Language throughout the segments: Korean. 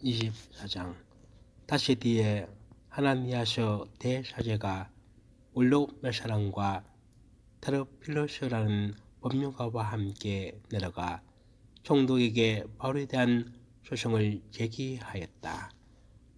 24장. 다시 뒤에 하나니아서 대사제가 울로 멜사랑과 테르필로스라는 법률가와 함께 내려가 총독에게 바울에 대한 소송을 제기하였다.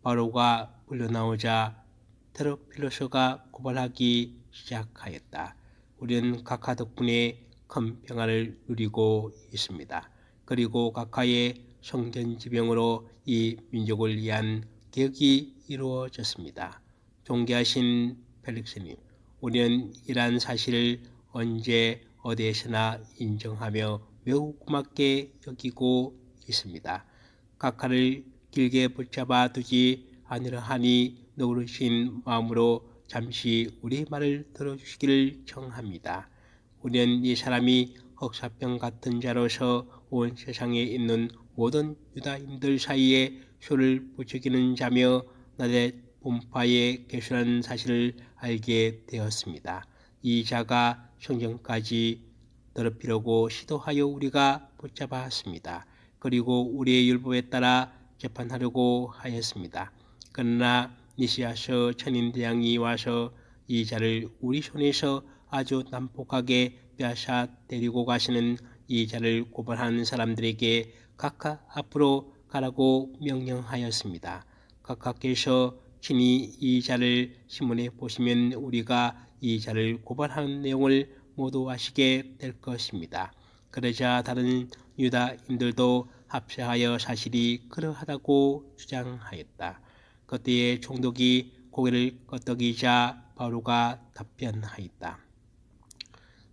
바울가 불려나오자 테르필로스가 고발하기 시작하였다. 우리는 각하 덕분에 큰 평화를 누리고 있습니다. 그리고 각하의 성전지병으로 이 민족을 위한 개혁이 이루어졌습니다. 존귀하신 펠릭스님, 우리는 이러한 사실을 언제 어디에서나 인정하며 매우 고맙게 여기고 있습니다. 각하를 길게 붙잡아 두지 아니라 하니 너그러신 마음으로 잠시 우리 말을 들어주시기를 청합니다. 우리는 이 사람이 흑사병 같은 자로서 온 세상에 있는 모든 유다인들 사이에 소를 부추기는 자며 나대 분파에 계수라는 사실을 알게 되었습니다. 이 자가 성전까지 더럽히려고 시도하여 우리가 붙잡았습니다. 그리고 우리의 율법에 따라 재판하려고 하였습니다. 그러나 니시아서 천인대왕이 와서 이 자를 우리 손에서 아주 난폭하게 빼앗아 데리고 가시는 이 자를 고발하는 사람들에게 각하 앞으로 가라고 명령하였습니다. 각하께서 친히 이 자를 신문에 보시면 우리가 이 자를 고발하는 내용을 모두 아시게 될 것입니다. 그러자 다른 유다인들도 합세하여 사실이 그러하다고 주장하였다. 그때에 총독이 고개를 끄덕이자 바울가 답변하였다.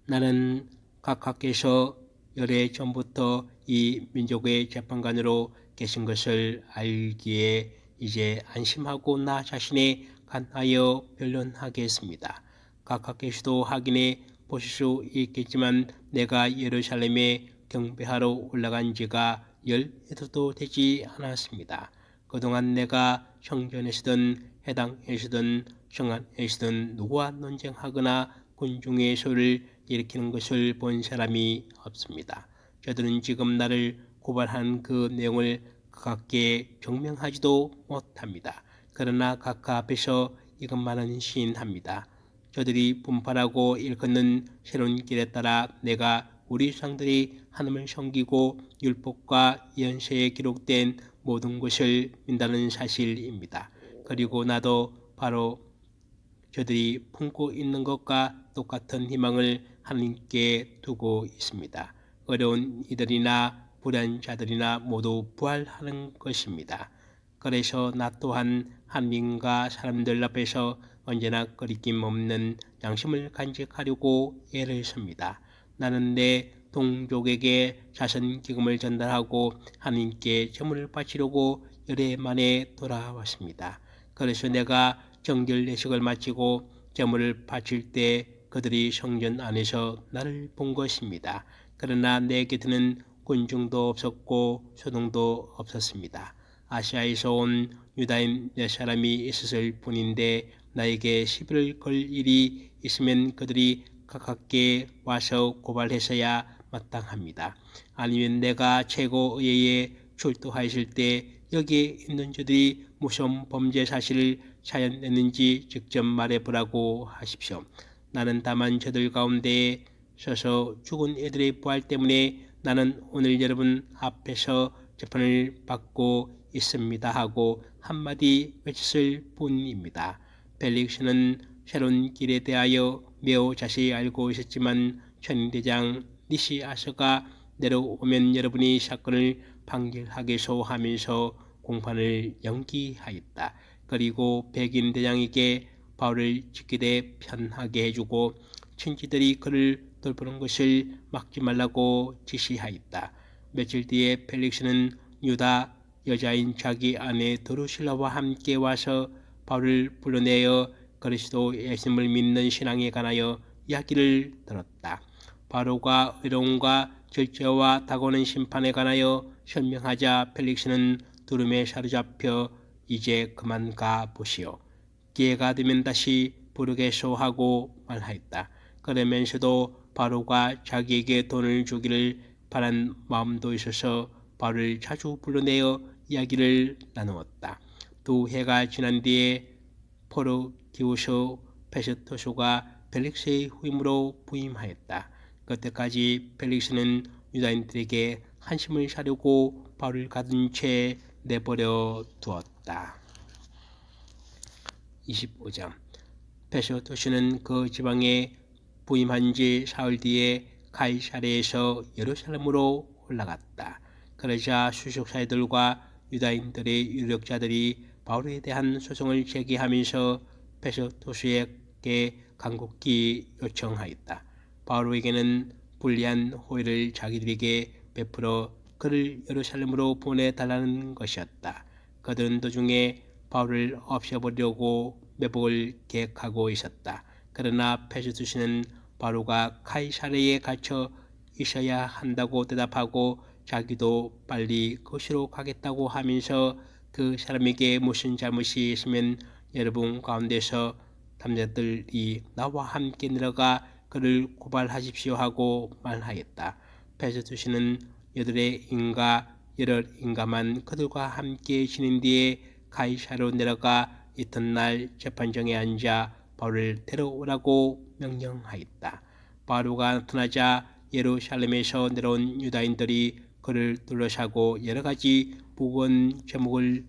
나는 각하께서 열애 전부터 이 민족의 재판관으로 계신 것을 알기에 이제 안심하고 나 자신에 관하여 변론하겠습니다. 각하께서도 확인해 보실 수 있겠지만 내가 예루살렘에 경배하러 올라간 지가 18해도 되지 않았습니다. 그동안 내가 성전에서든 해당에서든 성안에서든 누구와 논쟁하거나 군중의 소를 일으키는 것을 본 사람이 없습니다. 저들은 지금 나를 고발한 그 내용을 가깝게 증명하지도 못합니다. 그러나 각하 앞에서 이것만은 시인합니다. 저들이 분파하고 일컫는 새로운 길에 따라 내가 우리 조상들이 하나님을 섬기고 율법과 예언서에 기록된 모든 것을 믿는다는 사실입니다. 그리고 나도 바로 저들이 품고 있는 것과 똑같은 희망을 하나님께 두고 있습니다. 어려운 이들이나 불의한 자들이나 모두 부활하는 것입니다. 그래서 나 또한 하나님과 사람들 앞에서 언제나 거리낌 없는 양심을 간직하려고 애를 씁니다. 나는 내 동족에게 자선 기금을 전달하고 하나님께 제물을 바치려고 열애 만에 돌아왔습니다. 그래서 내가 정결 예식을 마치고 제물을 바칠 때 그들이 성전 안에서 나를 본 것입니다. 그러나 내 곁에는 군중도 없었고 소동도 없었습니다. 아시아에서 온 유다인 몇 사람이 있었을 뿐인데 나에게 시비를 걸 일이 있으면 그들이 가깝게 와서 고발해서야 마땅합니다. 아니면 내가 최고의회에 출두하였을 때 여기에 있는 저들이 무슨 범죄 사실을 자연냈는지 직접 말해보라고 하십시오. 나는 다만 저들 가운데에 서서 죽은 이들의 부활 때문에 나는 오늘 여러분 앞에서 재판을 받고 있습니다 하고 한마디 외쳤을 뿐입니다. 펠릭스는 새로운 길에 대하여 매우 자세히 알고 있었지만 천인대장 니시아서가 내려오면 여러분이 사건을 판결하겠소 하면서 공판을 연기하였다. 그리고 백인 대장에게 바울을 지키되 편하게 해주고 친지들이 그를 돌보는 것을 막지 말라고 지시하였다. 며칠 뒤에 펠릭스는 유다 여자인 자기 아내 드루실라와 함께 와서 바울을 불러내어 그리스도 예수님을 믿는 신앙에 관하여 이야기를 들었다. 바울과 의로움과 절제와 다가오는 심판에 관하여 설명하자 펠릭스는 두름에 사로잡혀 이제 그만 가 보시오. 기회가 되면 다시 부르겠소 하고 말하였다. 그러면서도 바울과 자기에게 돈을 주기를 바란 마음도 있어서 바울을 자주 불러내어 이야기를 나누었다. 두 해가 지난 뒤에 포르기우스 페스토스가 펠릭스의 후임으로 부임하였다. 그때까지 펠릭스는 유다인들에게 한심을 사려고 바울을 가둔 채 내버려 두었다. 25장 페스토스는 그 지방에 부임한 지 사흘 뒤에 가이사랴에서 예루살렘으로 올라갔다. 그러자 수식사들과 유다인들의 유력자들이 바울에 대한 소송을 제기하면서 페스토스에게 간곡히 요청하였다. 바울에게는 불리한 호의를 자기들에게 베풀어 그를 예루살렘으로 보내달라는 것이었다. 그들은 도중에 바울을 없애버리려고 매복을 계획하고 있었다. 그러나 페스투스는 바울가 카이사랴에 갇혀 있어야 한다고 대답하고 자기도 빨리 거시로 가겠다고 하면서 그 사람에게 무슨 잘못이 있으면 여러분 가운데서 탐자들이 나와 함께 내려가 그를 고발하십시오 하고 말하였다. 페스투스는 여덟 인가만 그들과 함께 지낸 뒤에 가이사로 내려가 이튿날 재판정에 앉아 바울을 데려오라고 명령하였다. 바울가 나타나자 예루살렘에서 내려온 유다인들이 그를 둘러싸고 여러 가지 무거운 제목을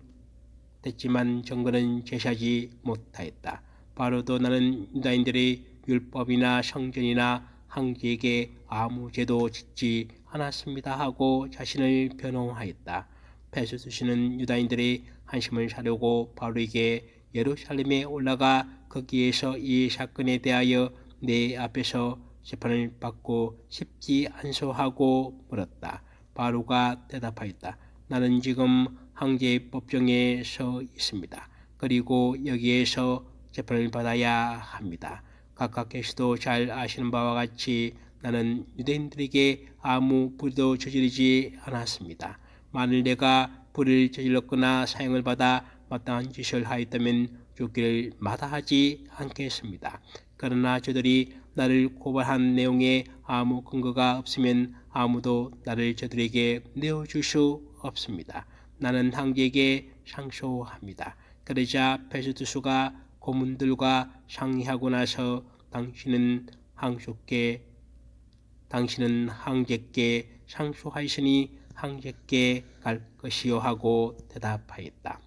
댔지만 정거는 제시하지 못하였다. 바로도 나는 유다인들의 율법이나 성전이나 황제에게 아무 죄도 짓지 않았습니다 하고 자신을 변호하였다. 페스투스는 유다인들의 한심을 사려고 바울에게 예루살렘에 올라가 거기에서 이 사건에 대하여 내 앞에서 재판을 받고 싶지 않소 하고 물었다. 바울가 대답하였다. 나는 지금 황제의 법정에 서 있습니다. 그리고 여기에서 재판을 받아야 합니다. 각각께서도 잘 아시는 바와 같이 나는 유대인들에게 아무 불도 저지르지 않았습니다. 만일 내가 불을 저질렀거나 사형을 받아 마땅한 짓을 하였다면 죽기를 마다하지 않겠습니다. 그러나 저들이 나를 고발한 내용에 아무 근거가 없으면 아무도 나를 저들에게 내어줄 수 없습니다. 나는 황제에게 상소합니다. 그러자 페스투스가 고문들과 상의하고 나서 당신은 황제께 상소하였으니 황제께 갈 것이요 하고 대답하였다.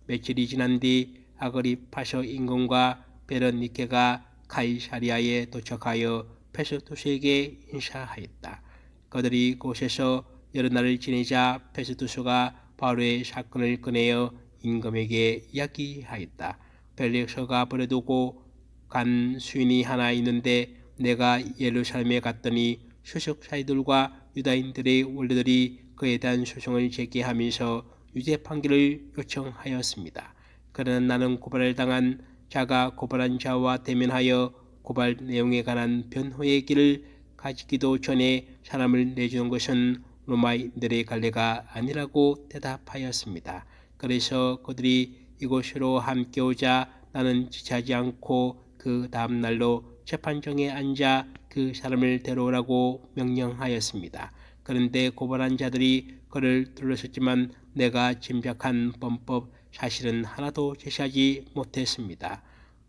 며칠이 지난 뒤 아그리파서 임금과 베르니케가 가이사랴에 도착하여 페스투스에게 인사하였다. 그들이 곳에서 여러 날을 지내자 페스투스가 바울의 사건을 꺼내어 임금에게 이야기하였다. 펠릭스가 버려두고 간 수인이 하나 있는데 내가 예루살렘에 갔더니 수석사이들과 유다인들의 원로들이 그에 대한 소송을 제기하면서 유죄 판결을 요청하였습니다. 그러나 나는 고발을 당한 자가 고발한 자와 대면하여 고발 내용에 관한 변호의 길을 가지기도 전에 사람을 내주는 것은 로마인들의 관례가 아니라고 대답하였습니다. 그래서 그들이 이곳으로 함께 오자 나는 지체하지 않고 그 다음 날로 재판정에 앉아 그 사람을 데려오라고 명령하였습니다. 그런데 고발한 자들이 그를 둘러섰지만 내가 짐작한 범법 사실은 하나도 제시하지 못했습니다.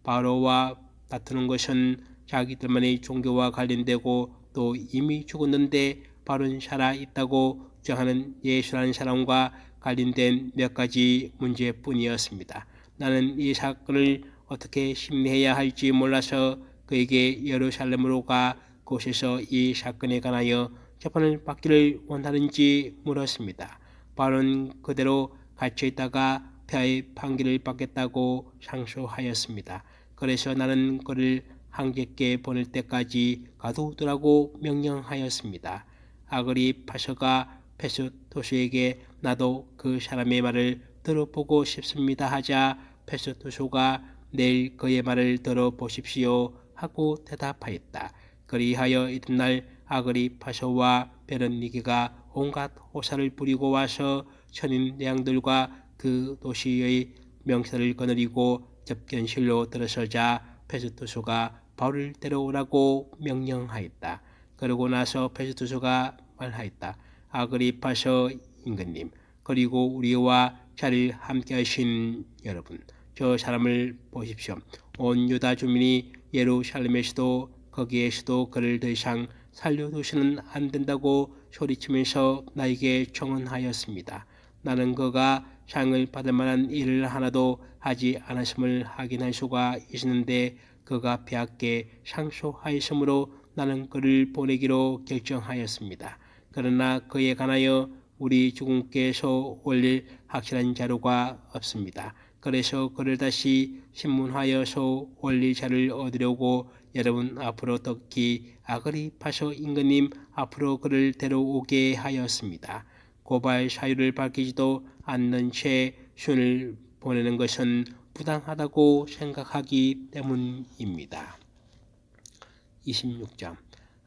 바로와 다투는 것은 자기들만의 종교와 관련되고 또 이미 죽었는데 바로는 살아있다고 주장하는 예수라는 사람과 관련된 몇 가지 문제뿐이었습니다. 나는 이 사건을 어떻게 심리해야 할지 몰라서 그에게 예루살렘으로 가 곳에서 이 사건에 관하여 재판을 받기를 원하는지 물었습니다. 바로는 그대로 갇혀있다가 폐하의 판결을 받겠다고 상소하였습니다. 그래서 나는 그를 황제께 보낼 때까지 가두더라고 명령하였습니다. 아그리파서가 페스토스에게 나도 그 사람의 말을 들어보고 싶습니다 하자 페스토스가 내일 그의 말을 들어보십시오 하고 대답하였다. 그리하여 이튿날 아그리파서와 베르니게가 온갖 호사를 부리고 와서 천인 대왕들과 그 도시의 명사를 거느리고 접견실로 들어서자 페스토스가 바울을 데려오라고 명령하였다. 그러고 나서 페스토스가 말하였다. 아그리파서 임금님, 그리고 우리와 자리를 함께 하신 여러분, 저 사람을 보십시오. 온 유다 주민이 예루살렘에서도 거기에서도 그를 더 이상 살려두시는 안 된다고 소리치면서 나에게 청언하였습니다. 나는 그가 상을 받을 만한 일을 하나도 하지 않았음을 확인할 수가 있었는데 그가 빼앗게 상소하였으므로 나는 그를 보내기로 결정하였습니다. 그러나 그에 관하여 우리 주군께서 올릴 확실한 자료가 없습니다. 그래서 그를 다시 신문하여서 올릴 자를 얻으려고 여러분 앞으로 특히 아그리파서 임금님 앞으로 그를 데려오게 하였습니다. 고발 사유를 밝히지도 않는 채 순을 보내는 것은 부당하다고 생각하기 때문입니다. 26장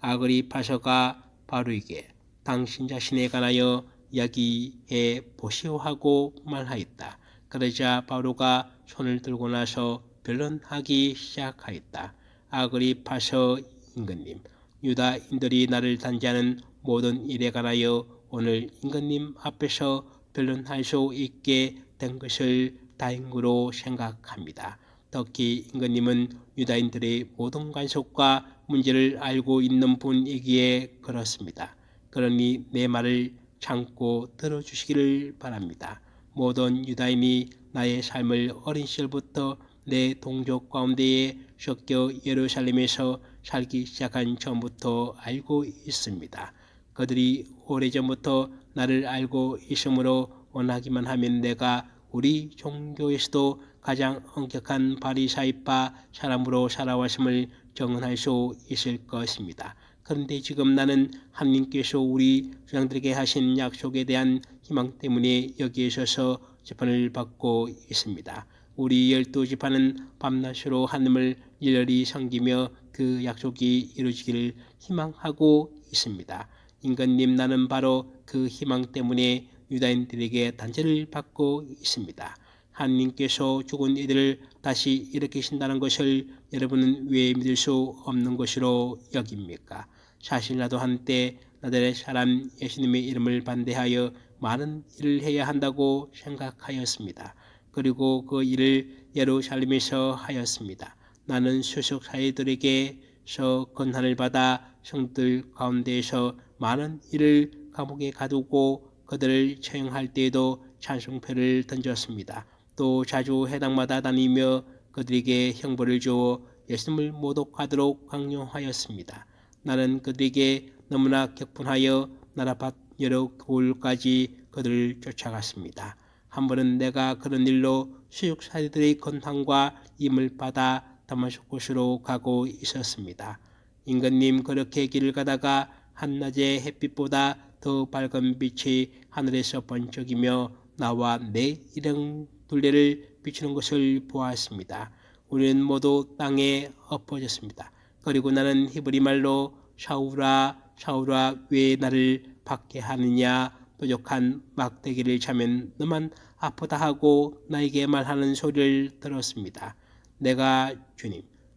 아그리파서가 바로에게 당신 자신에 관하여 이야기해 보시오 하고 말하였다. 그러자 바로가 손을 들고 나서 변론하기 시작하였다. 아그리파서 임금님, 유다인들이 나를 단죄하는 모든 일에 관하여 오늘 임금님 앞에서 변론할 수 있게 된 것을 다행으로 생각합니다. 특히 임금님은 유다인들의 모든 간섭과 문제를 알고 있는 분이기에 그렇습니다. 그러니 내 말을 참고 들어주시기를 바랍니다. 모든 유다인이 나의 삶을 어린 시절부터 내 동족 가운데에 섞여 예루살렘에서 살기 시작한 전부터 알고 있습니다. 그들이 오래전부터 나를 알고 있으므로 원하기만 하면 내가 우리 종교에서도 가장 엄격한 바리사이파 사람으로 살아왔음을 증언할 수 있을 것입니다. 그런데 지금 나는 하나님께서 우리 조상들에게 하신 약속에 대한 희망 때문에 여기에 서서 재판을 받고 있습니다. 우리 12지파는 밤낮으로 하나님을 일렬히 섬기며 그 약속이 이루어지기를 희망하고 있습니다. 임금님, 나는 바로 그 희망 때문에 유다인들에게 단죄를 받고 있습니다. 하나님께서 죽은 이들을 다시 일으키신다는 것을 여러분은 왜 믿을 수 없는 것으로 여깁니까? 사실 나도 한때 나들의 사람 예수님의 이름을 반대하여 많은 일을 해야 한다고 생각하였습니다. 그리고 그 일을 예루살렘에서 하였습니다. 나는 수석 사회들에게서 권한을 받아 성들 가운데에서 많은 일을 감옥에 가두고 그들을 처형할 때에도 찬송패를 던졌습니다. 또 자주 해당마다 다니며 그들에게 형벌을 주어 예수님을 모독하도록 강요하였습니다. 나는 그들에게 너무나 격분하여 나라밭 여러 고을까지 그들을 쫓아갔습니다. 한 번은 내가 그런 일로 수육사들의 권한과 임을 받아 다마스쿠스로 가고 있었습니다. 임금님, 그렇게 길을 가다가 한낮의 햇빛보다 더 밝은 빛이 하늘에서 번쩍이며 나와 내 일행 둘레를 비추는 것을 보았습니다. 우리는 모두 땅에 엎어졌습니다. 그리고 나는 히브리 말로 사울아 사울아 왜 나를 박해하느냐, 뾰족한 막대기를 차면 너만 아프다 하고 나에게 말하는 소리를 들었습니다. 내가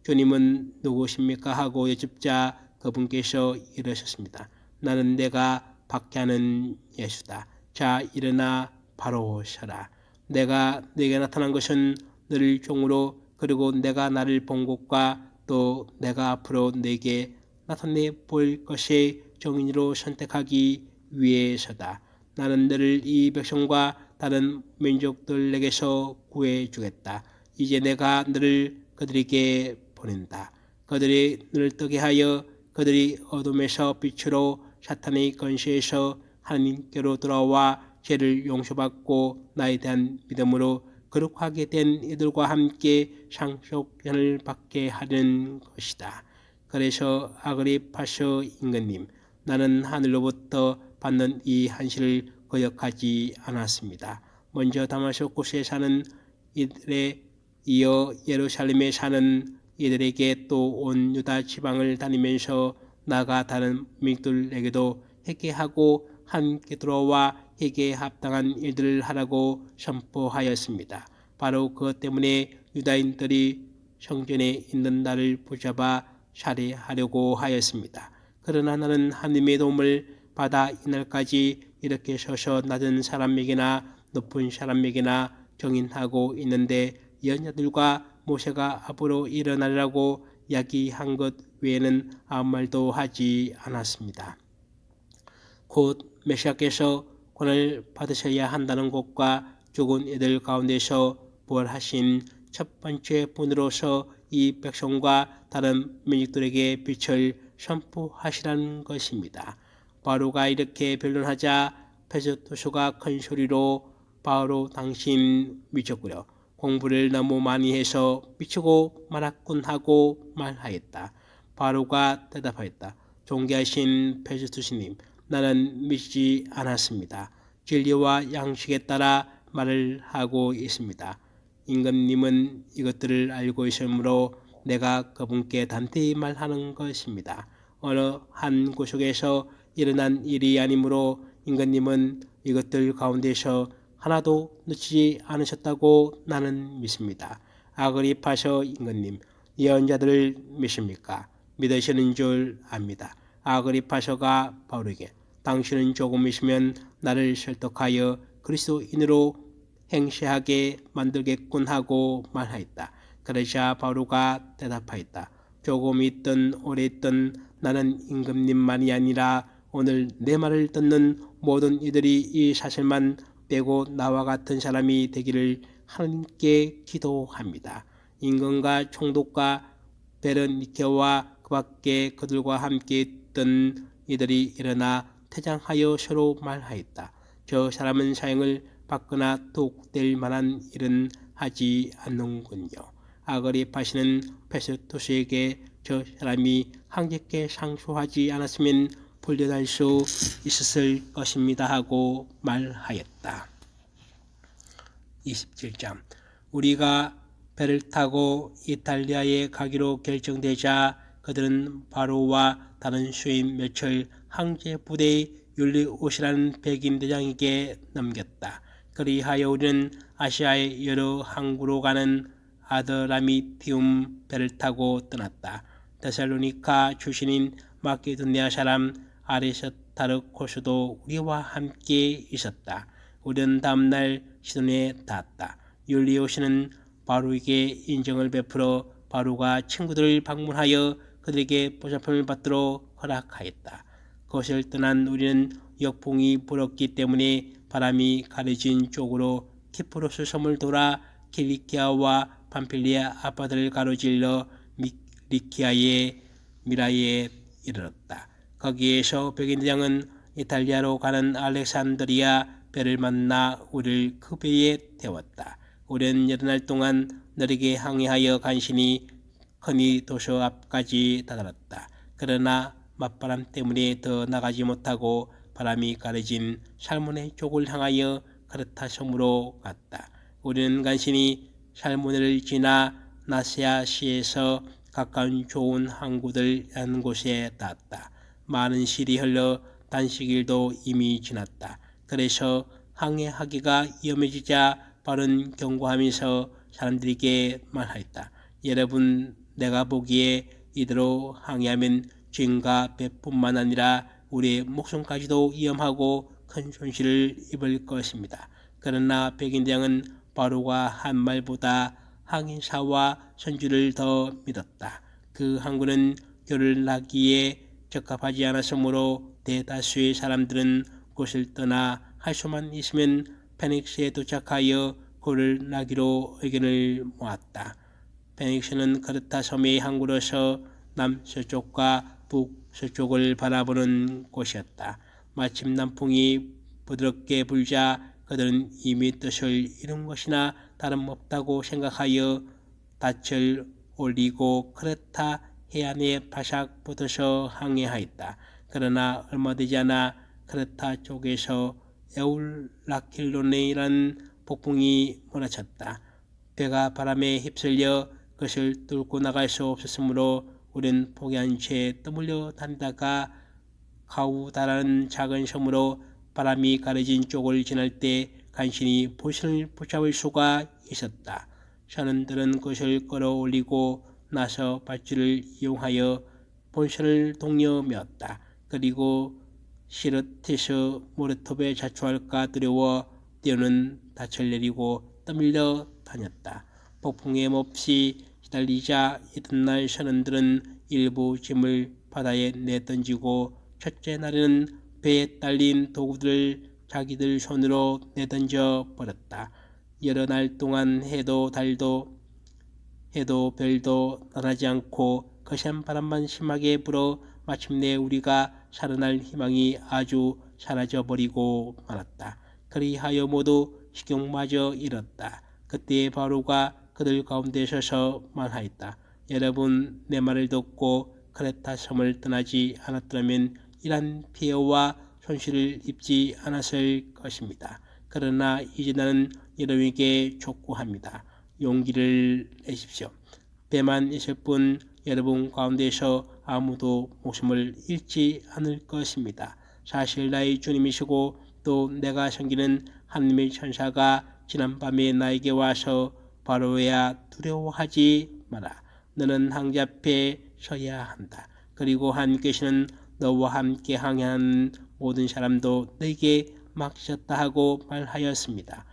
주님은 누구십니까 하고 여쭙자 그분께서 이러셨습니다. 나는 내가 박해하는 예수다. 자, 일어나 바로 서라. 내가 네게 나타난 것은 너를 종으로, 그리고 내가 나를 본 곳과 또 내가 앞으로 네게 나타내 볼 것의 정인으로 선택하기 위해서다. 나는 너를 이 백성과 다른 민족들에게서 구해주겠다. 이제 내가 너를 그들에게 보낸다. 그들이 너를 뜨게 하여 그들이 어둠에서 빛으로 사탄의 권세에서 하나님께로 돌아와 죄를 용서받고 나에 대한 믿음으로 거룩하게 된 이들과 함께 상속편을 받게 하는 것이다. 그래서 아그리파서 임금님, 나는 하늘로부터 받는 이 한시를 거역하지 않았습니다. 먼저 다마스쿠스에 사는 이들에 이어 예루살렘에 사는 이들에게 또 온 유다 지방을 다니면서 나아가 다른 민족들에게도 회개하고 함께 들어와 회개에 합당한 일들을 하라고 선포하였습니다. 바로 그것 때문에 유다인들이 성전에 있는 나를 붙잡아 살해하려고 하였습니다. 그러나 나는 하나님의 도움을 바다 이날까지 이렇게 서서 낮은 사람에게나 높은 사람에게나 정인하고 있는데 예언자들과 모세가 앞으로 일어나리라고 이야기한 것 외에는 아무 말도 하지 않았습니다. 곧 메시아께서 권을 받으셔야 한다는 것과 죽은 이들 가운데서 부활하신 첫 번째 분으로서 이 백성과 다른 민족들에게 빛을 선포하시라는 것입니다. 바로가 이렇게 변론하자 페스토스가 큰 소리로 바로 당신 미쳤구려. 공부를 너무 많이 해서 미치고 말았군 하고 말하였다. 바로가 대답하였다. 존귀하신 페스토스님, 나는 믿지 않았습니다. 진리와 양식에 따라 말을 하고 있습니다. 임금님은 이것들을 알고 있으므로 내가 그분께 단테히 말하는 것입니다. 어느 한 구석에서 일어난 일이 아니므로 임금님은 이것들 가운데서 하나도 놓치지 않으셨다고 나는 믿습니다. 아그리파서 임금님, 예언자들을 믿습니까? 믿으시는 줄 압니다. 아그리파서가 바로에게 당신은 조금이시면 나를 설득하여 그리스도인으로 행세하게 만들겠군 하고 말하였다. 그러자 바로가 대답하였다. 조금 있든 오래 있든 나는 임금님만이 아니라 오늘 내 말을 듣는 모든 이들이 이 사실만 빼고 나와 같은 사람이 되기를 하나님께 기도합니다. 임금과 총독과 베르니케와 그 밖에 그들과 함께 있던 이들이 일어나 퇴장하여 서로 말하였다. 저 사람은 사형을 받거나 독될 만한 일은 하지 않는군요. 아그리파시는 페스토스에게 저 사람이 황제께 상소하지 않았으면 풀려날 수 있었을 것입니다 하고 말하였다. 27장 우리가 배를 타고 이탈리아에 가기로 결정되자 그들은 바로와 다른 수임 몇철 황제 부대의 율리옷이라는 백인 대장에게 넘겼다. 그리하여 우리는 아시아의 여러 항구로 가는 아드라미티움 배를 타고 떠났다. 데살로니카 출신인 마케도니아 사람 아리스타르코스도 우리와 함께 있었다. 우리는 다음날 시돈에 닿았다. 율리오스는 바로에게 인정을 베풀어 바로가 친구들을 방문하여 그들에게 보살핌을 받도록 허락하였다. 그것을 떠난 우리는 역풍이 불었기 때문에 바람이 가려진 쪽으로 키프로스 섬을 돌아 킬리키아와 팜필리아 아파트를 가로질러 리키아의 미라에 이르렀다. 거기에서 백인대장은 이탈리아로 가는 알렉산드리아 배를 만나 우리를 그 배에 태웠다. 우리는 여러 날 동안 느리게 항해하여 간신히 커니도서 앞까지 다다랐다. 그러나 맞바람 때문에 더 나가지 못하고 바람이 가려진 살모네 쪽을 향하여 크레타 섬으로 갔다. 우리는 간신히 살모네를 지나 나세아시에서 가까운 좋은 항구들이라는 곳에 닿았다. 많은 실이 흘러 단식일도 이미 지났다. 그래서 항해하기가 위험해지자 바로는 경고하면서 사람들에게 말하였다. 여러분, 내가 보기에 이대로 항해하면 주인과 배뿐만 아니라 우리의 목숨까지도 위험하고 큰 손실을 입을 것입니다. 그러나 백인대장은 바로가 한 말보다 항해사와 선주를 더 믿었다. 그 항구는 교를 나기에 적합하지 않았으므로 대다수의 사람들은 그곳을 떠나 할 수만 있으면 페닉스에 도착하여 교를 나기로 의견을 모았다. 페닉스는 크레타 섬의 항구로서 남서쪽과 북서쪽을 바라보는 곳이었다. 마침 남풍이 부드럽게 불자 그들은 이미 뜻을 이룬 것이나 다름없다고 생각하여 닻을 올리고 크레타 해안에 바싹 붙어서 항해하였다. 그러나 얼마 되지 않아 크레타 쪽에서 에울라킬로네이라는 폭풍이 몰아쳤다. 배가 바람에 휩쓸려 그것을 뚫고 나갈 수 없었으므로 우린 포기한 채 떠밀려 다니다가 카우다라는 작은 섬으로 바람이 가려진 쪽을 지날 때 간신히 보신을 붙잡을 수가 있었다. 선원들은 그것을 끌어올리고 나서 밧줄을 이용하여 본선을 동여 메었다. 그리고 시르티스 모레톱에 자초할까 두려워 뛰어는 닻을 내리고 떠밀려 다녔다. 폭풍에 몹시 시달리자 이튿날 선원들은 일부 짐을 바다에 내던지고 첫째 날에는 배에 딸린 도구들을 자기들 손으로 내던져 버렸다. 여러 날 동안 해도 달도 별도 떠나지 않고 거센 바람만 심하게 불어 마침내 우리가 살아날 희망이 아주 사라져 버리고 말았다. 그리하여 모두 식욕마저 잃었다. 그때 바로가 그들 가운데 서서 말하였다. 여러분, 내 말을 듣고 크레타 섬을 떠나지 않았더라면 이러한 피해와 손실을 입지 않았을 것입니다. 그러나 이제 나는 여러분에게 촉구합니다. 용기를 내십시오. 배만 있을 뿐 여러분 가운데서 아무도 목숨을 잃지 않을 것입니다. 사실 나의 주님이시고 또 내가 섬기는 하나님의 천사가 지난밤에 나에게 와서 바로야 두려워하지 마라. 너는 항제 앞에 서야 한다. 그리고 하나님께서는 너와 함께 항해하는 모든 사람도 너에게 맡기셨다 하고 말하였습니다.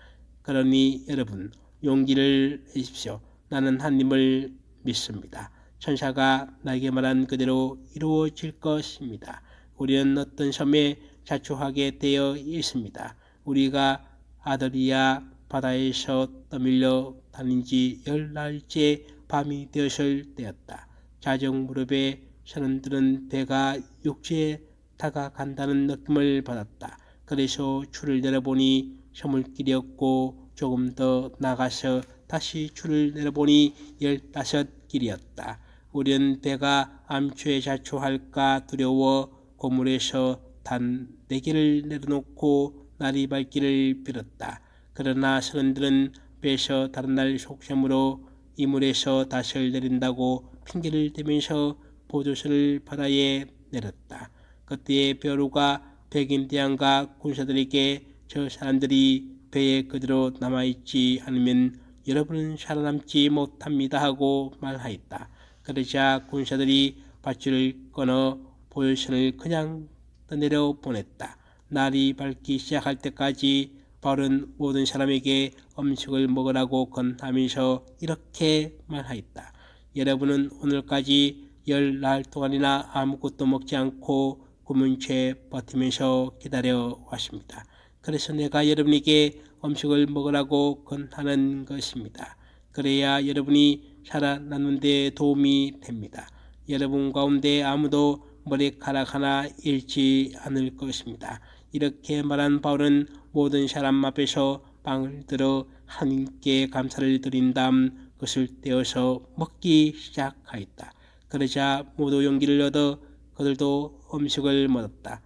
그러니 여러분, 용기를 내십시오. 나는 하나님을 믿습니다. 천사가 나에게 말한 그대로 이루어질 것입니다. 우리는 어떤 섬에 자초하게 되어 있습니다. 우리가 아드리아 바다에서 떠밀려 다닌 지 10날째 밤이 되었을 때였다. 자정 무렵에 선원들은 배가 육지에 다가간다는 느낌을 받았다. 그래서 줄을 내려보니 서물길이었고 조금 더 나가서 다시 줄을 내려보니 15길이었다. 우리는 배가 암초에 자초할까 두려워 고물에서 단 4개를 내려놓고 날이 밝기를 빌었다. 그러나 선원들은 배에서 다른 날 속셈으로 이물에서 닻을 내린다고 핑계를 대면서 보조선을 바다에 내렸다. 그때의 벼루가 백인 대왕과 군사들에게 저 사람들이 배에 그대로 남아있지 않으면 여러분은 살아남지 못합니다 하고 말하였다. 그러자 군사들이 밧줄을 끊어 보조선을 그냥 떠내려 보냈다. 날이 밝기 시작할 때까지 바울은 모든 사람에게 음식을 먹으라고 권하면서 이렇게 말하였다. 여러분은 오늘까지 10날 동안이나 아무것도 먹지 않고 굶은 채 버티면서 기다려 왔습니다. 그래서 내가 여러분에게 음식을 먹으라고 권하는 것입니다. 그래야 여러분이 살아남는 데 도움이 됩니다. 여러분 가운데 아무도 머리카락 하나 잃지 않을 것입니다. 이렇게 말한 바울은 모든 사람 앞에서 빵을 들어 하나님께 감사를 드린 다음 그것을 떼어서 먹기 시작하였다. 그러자 모두 용기를 얻어 그들도 음식을 먹었다.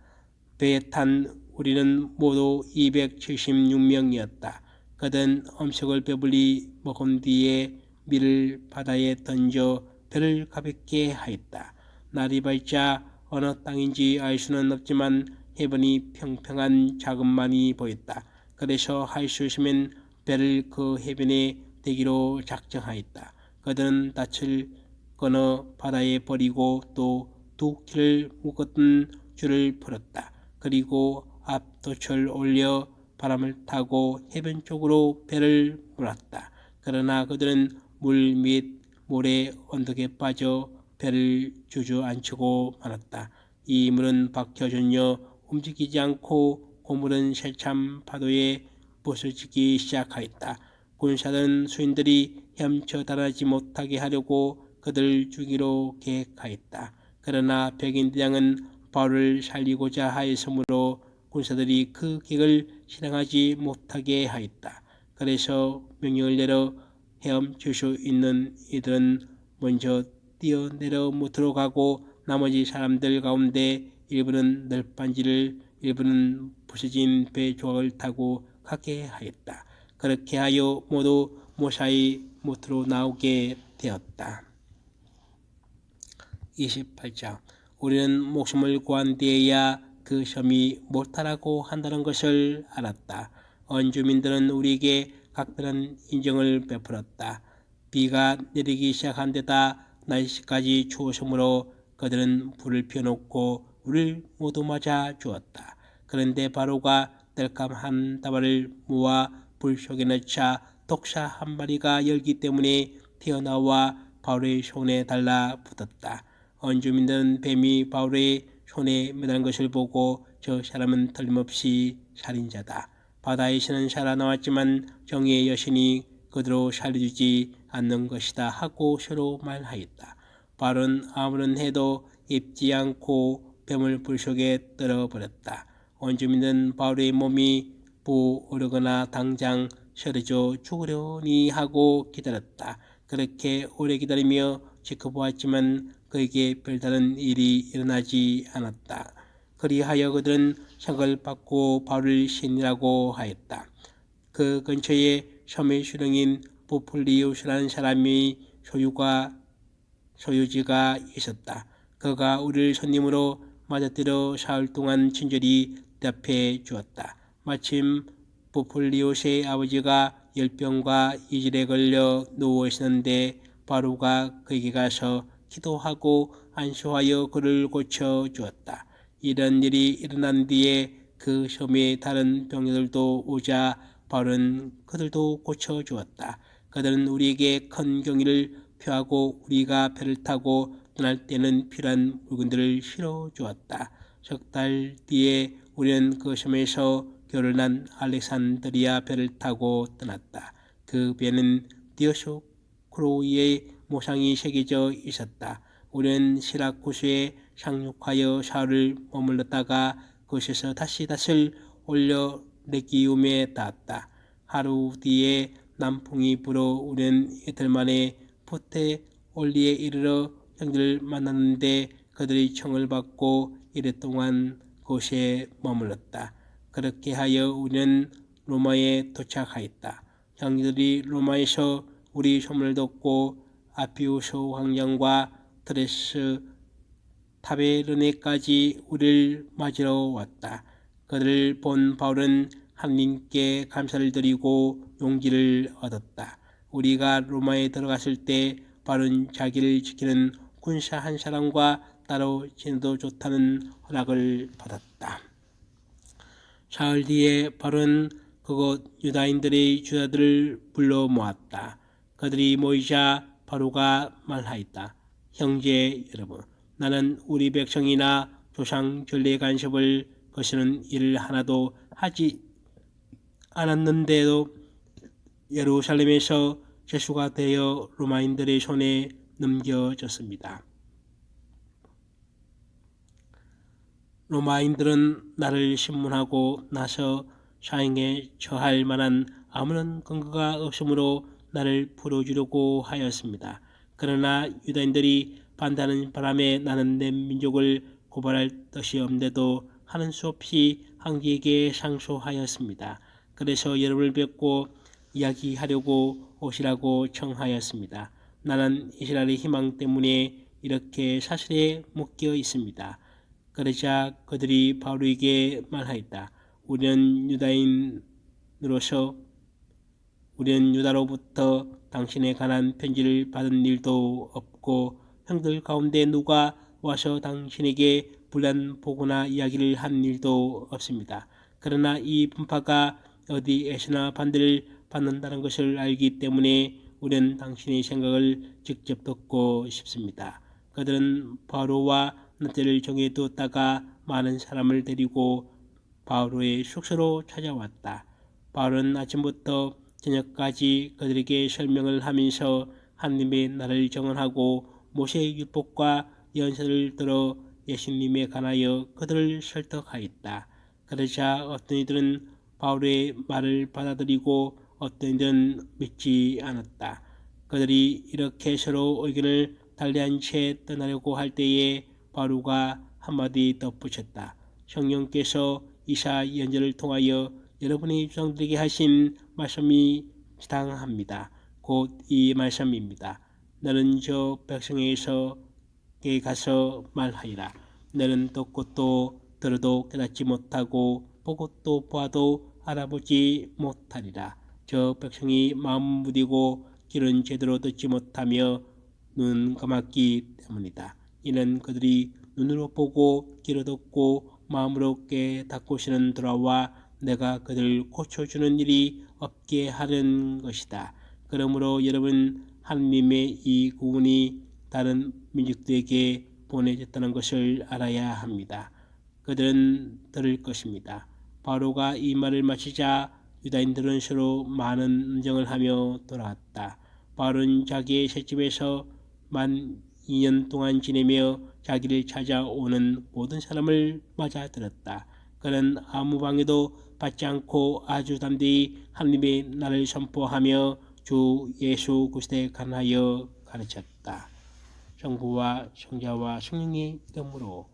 배에 탄 우리는 모두 276명이었다. 그들은 음식을 배불리 먹은 뒤에 밀을 바다에 던져 배를 가볍게 하였다. 날이 밝자 어느 땅인지 알 수는 없지만 해변이 평평한 자금만이 보였다. 그래서 할 수 있으면 배를 그 해변에 대기로 작정하였다. 그들은 닻을 끊어 바다에 버리고 또 2키를 묶었던 줄을 풀었다. 그리고 앞돛을 올려 바람을 타고 해변 쪽으로 배를 몰았다. 그러나 그들은 물 및 모래 언덕에 빠져 배를 주저앉히고 말았다. 이 물은 박혀 전혀 움직이지 않고 고물은 새참 파도에 부서지기 시작하였다. 군사들은 수인들이 헤엄쳐 달아나지 못하게 하려고 그들을 죽이로 계획하였다. 그러나 백인 대장은 바울을 살리고자 하였으므로 군사들이 그 계획을 실행하지 못하게 하였다. 그래서 명령을 내려 헤엄칠 수 있는 이들은 먼저 뛰어내려 무트로 가고 나머지 사람들 가운데 일부는 널빤지를 일부는 부서진 배 조각을 타고 가게 하였다. 그렇게 하여 모두 모사의 무트로 나오게 되었다. 28장 우리는 목숨을 구한 뒤에야 그 섬이 모타라고 한다는 것을 알았다. 원주민들은 우리에게 각별한 인정을 베풀었다. 비가 내리기 시작한 데다 날씨까지 추워서므로 그들은 불을 피워놓고 우리를 모두 맞아 주었다. 그런데 바로가 땔감 한 다발을 모아 불 속에 넣자 독사 한 마리가 열기 때문에 튀어나와 바울의 손에 달라붙었다. 온 주민들은 뱀이 바울의 손에 매달린 것을 보고 저 사람은 틀림없이 살인자다. 바다의 신은 살아나왔지만 정의의 여신이 그대로 살려주지 않는 것이다 하고 서로 말하였다. 바울은 아무런 해도 입지 않고 뱀을 불 속에 떨어버렸다. 온 주민은 바울의 몸이 부어르거나 당장 쓰러져 죽으려니 하고 기다렸다. 그렇게 오래 기다리며 지켜보았지만 그에게 별다른 일이 일어나지 않았다. 그리하여 그들은 상을 받고 바울을 신이라고 하였다. 그 근처에 섬의 수령인 부풀리우스라는 사람이 소유지가 있었다. 그가 우리를 손님으로 맞아들여 사흘 동안 친절히 대답해 주었다. 마침 부풀리우스의 아버지가 열병과 이질에 걸려 누워 있었는데 바로가 그에게 가서 기도하고 안수하여 그를 고쳐 주었다. 이런 일이 일어난 뒤에 그 섬에 다른 병자들도 오자 바울은 그들도 고쳐 주었다. 그들은 우리에게 큰 경의를 표하고 우리가 배를 타고 떠날 때는 필요한 물건들을 실어 주었다. 석 달 뒤에 우리는 그 섬에서 결혼한 알렉산드리아 배를 타고 떠났다. 그 배는 디오스코로스의 모상이 새겨져 있었다. 우리는 시라쿠스에 상륙하여 사흘을 머물렀다가 그곳에서 다시 닷을 올려 레기움에 닿았다. 하루 뒤에 남풍이 불어 우리는 이틀 만에 푸테올리에 이르러 형제를 만났는데 그들의 청을 받고 이랫동안 그곳에 머물렀다. 그렇게 하여 우리는 로마에 도착하였다. 형제들이 로마에서 우리 소문을 듣고 아피우스 황장과 드레스 타베르네까지 우리를 맞으러 왔다. 그들을 본 바울은 하나님께 감사를 드리고 용기를 얻었다. 우리가 로마에 들어갔을 때 바울은 자기를 지키는 군사 한 사람과 따로 지내도 좋다는 허락을 받았다. 사흘 뒤에 바울은 그곳 유다인들의 주자들을 불러 모았다. 그들이 모이자 바로가 말하였다. 형제 여러분, 나는 우리 백성이나 조상 전례 간섭을 거스르는 일을 하나도 하지 않았는데도 예루살렘에서 죄수가 되어 로마인들의 손에 넘겨졌습니다. 로마인들은 나를 신문하고 나서 사형에 처할 만한 아무런 근거가 없으므로 나를 풀어주려고 하였습니다. 그러나 유다인들이 반대하는 바람에 나는 내 민족을 고발할 뜻이 없는데도 하는 수 없이 황제에게 상소하였습니다. 그래서 여러분을 뵙고 이야기하려고 오시라고 청하였습니다. 나는 이스라엘의 희망 때문에 이렇게 사슬에 묶여 있습니다. 그러자 그들이 바울에게 말하였다. 우리는 유다로부터 당신에 관한 편지를 받은 일도 없고 형들 가운데 누가 와서 당신에게 불리한 보고나 이야기를 한 일도 없습니다. 그러나 이 분파가 어디에서나 반대를 받는다는 것을 알기 때문에 우리는 당신의 생각을 직접 듣고 싶습니다. 그들은 바로와 낮제를 정해두었다가 많은 사람을 데리고 바울의 숙소로 찾아왔다. 바울은 아침부터 저녁까지 그들에게 설명을 하면서 하나님의 나라를 정언하고 모세의 율법과 예언서를 들어 예수님에 관하여 그들을 설득하였다. 그러자 어떤 이들은 바울의 말을 받아들이고 어떤 이들은 믿지 않았다. 그들이 이렇게 서로 의견을 달리한 채 떠나려고 할 때에 바울가 한마디 덧붙였다. 성령께서 이사 예언자를 통하여 여러분의 조상들에게 하신 말씀이 지당합니다. 곧 이 말씀입니다. 너는 저 백성에게 가서 말하리라. 너는 듣고도 들어도 깨닫지 못하고 보고도 보아도 알아보지 못하리라. 저 백성이 마음 무디고 귀는 제대로 듣지 못하며 눈 감았기 때문이다. 이는 그들이 눈으로 보고 귀로 듣고 마음으로 깨닫고시는 돌아와 내가 그들을 고쳐주는 일이 없게 하는 것이다. 그러므로 여러분 하느님의 이 구원이 다른 민족들에게 보내졌다는 것을 알아야 합니다. 그들은 들을 것입니다. 바로가 이 말을 마치자 유다인들은 서로 많은 음정을 하며 돌아왔다. 바로는 자기의 셋집에서 만 2년 동안 지내며 자기를 찾아오는 모든 사람을 맞아들었다. 그는 아무 방해도 받지 않고 아주 담대히 하나님의 나라를 선포하며 주 예수 그리스도에 관하여 가르쳤다. 성부와 성자와 성령의 이름으로